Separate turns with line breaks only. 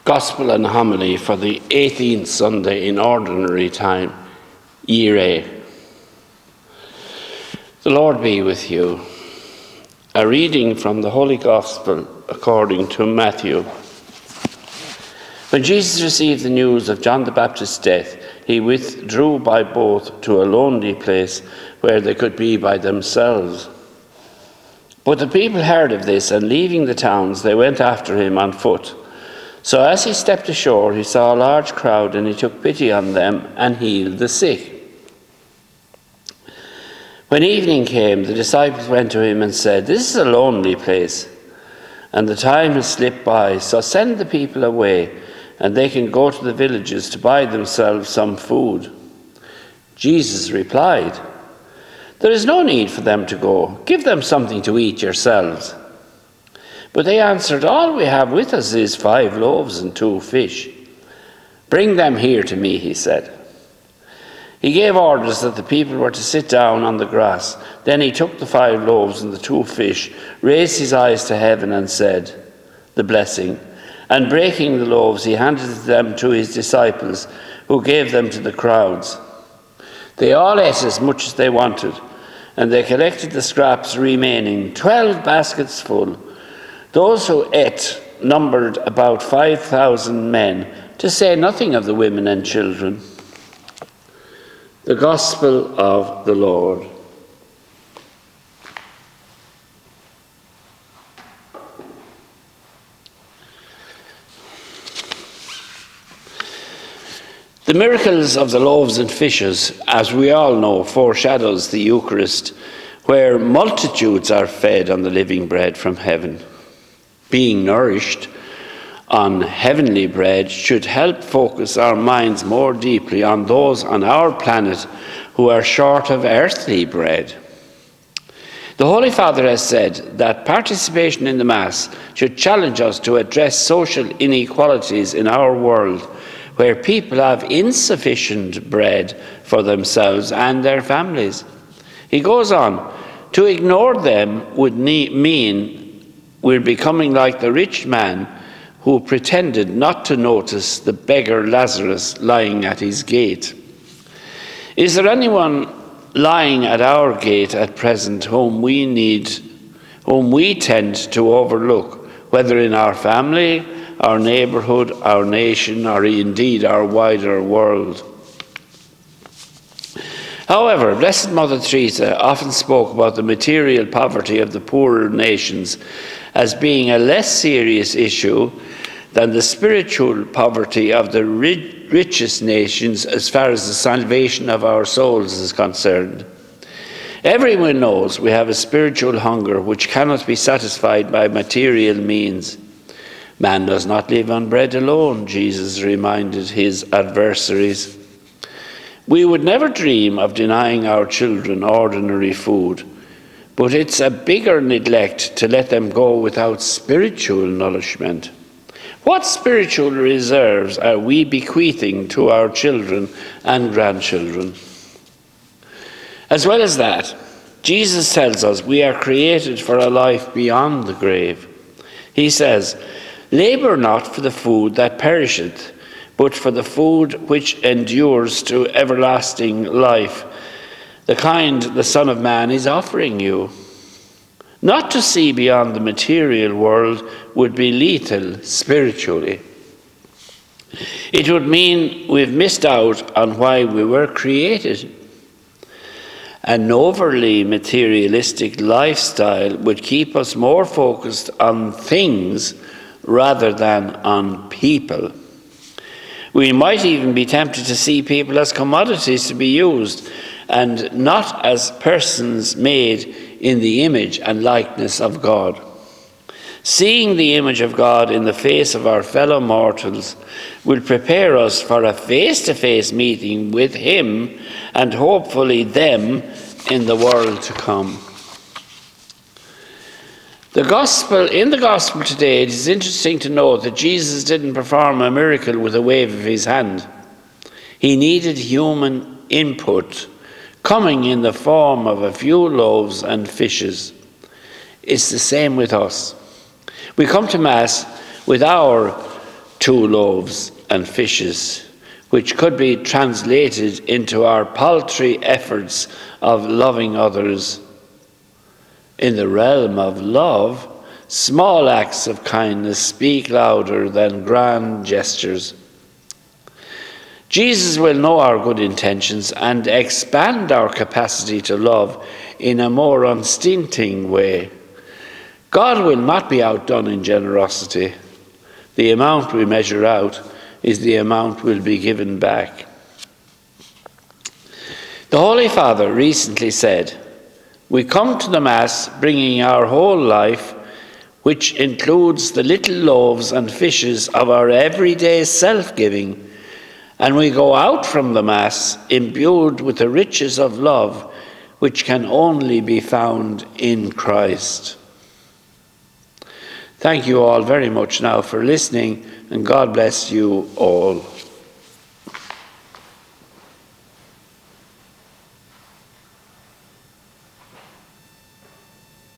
Gospel and Homily for the 18th Sunday in Ordinary Time, Year A. The Lord be with you. A reading from the Holy Gospel according to Matthew. When Jesus received the news of John the Baptist's death, he withdrew by boat to a lonely place where they could be by themselves. But the people heard of this, and leaving the towns, they went after him on foot. So as he stepped ashore, he saw a large crowd, and he took pity on them and healed the sick. When evening came, the disciples went to him and said, "This is a lonely place, and the time has slipped by, so send the people away, and they can go to the villages to buy themselves some food." Jesus replied, "There is no need for them to go. Give them something to eat yourselves." But they answered, "All we have with us is 5 loaves and 2 fish. Bring them here to me," he said. He gave orders that the people were to sit down on the grass. Then he took the 5 loaves and the 2 fish, raised his eyes to heaven and said the blessing. And breaking the loaves, he handed them to his disciples, who gave them to the crowds. They all ate as much as they wanted, and they collected the scraps remaining, 12 baskets full. Those who ate numbered about 5,000 men, to say nothing of the women and children. The Gospel of the Lord. The miracles of the loaves and fishes, as we all know, foreshadows the Eucharist, where multitudes are fed on the living bread from heaven. Being nourished on heavenly bread should help focus our minds more deeply on those on our planet who are short of earthly bread. The Holy Father has said that participation in the Mass should challenge us to address social inequalities in our world, where people have insufficient bread for themselves and their families. He goes on, to ignore them would mean we're becoming like the rich man who pretended not to notice the beggar Lazarus lying at his gate. Is there anyone lying at our gate at present whom we tend to overlook, whether in our family, our neighbourhood, our nation, or indeed our wider world? However, Blessed Mother Teresa often spoke about the material poverty of the poorer nations as being a less serious issue than the spiritual poverty of the richest nations as far as the salvation of our souls is concerned. Everyone knows we have a spiritual hunger which cannot be satisfied by material means. Man does not live on bread alone, Jesus reminded his adversaries. We would never dream of denying our children ordinary food, but it's a bigger neglect to let them go without spiritual nourishment. What spiritual reserves are we bequeathing to our children and grandchildren? As well as that, Jesus tells us we are created for a life beyond the grave. He says, "Labour not for the food that perisheth, but for the food which endures to everlasting life, the kind the Son of Man is offering you." Not to see beyond the material world would be lethal spiritually. It would mean we've missed out on why we were created. An overly materialistic lifestyle would keep us more focused on things rather than on people. We might even be tempted to see people as commodities to be used and not as persons made in the image and likeness of God. Seeing the image of God in the face of our fellow mortals will prepare us for a face-to-face meeting with Him and hopefully them in the world to come. In the Gospel today, it is interesting to note that Jesus didn't perform a miracle with a wave of his hand. He needed human input, coming in the form of a few loaves and fishes. It's the same with us. We come to Mass with our 2 loaves and fishes, which could be translated into our paltry efforts of loving others. In the realm of love, small acts of kindness speak louder than grand gestures. Jesus will know our good intentions and expand our capacity to love in a more unstinting way. God will not be outdone in generosity. The amount we measure out is the amount will be given back. The Holy Father recently said, "We come to the Mass bringing our whole life, which includes the little loaves and fishes of our everyday self-giving, and we go out from the Mass imbued with the riches of love, which can only be found in Christ." Thank you all very much now for listening, and God bless you all.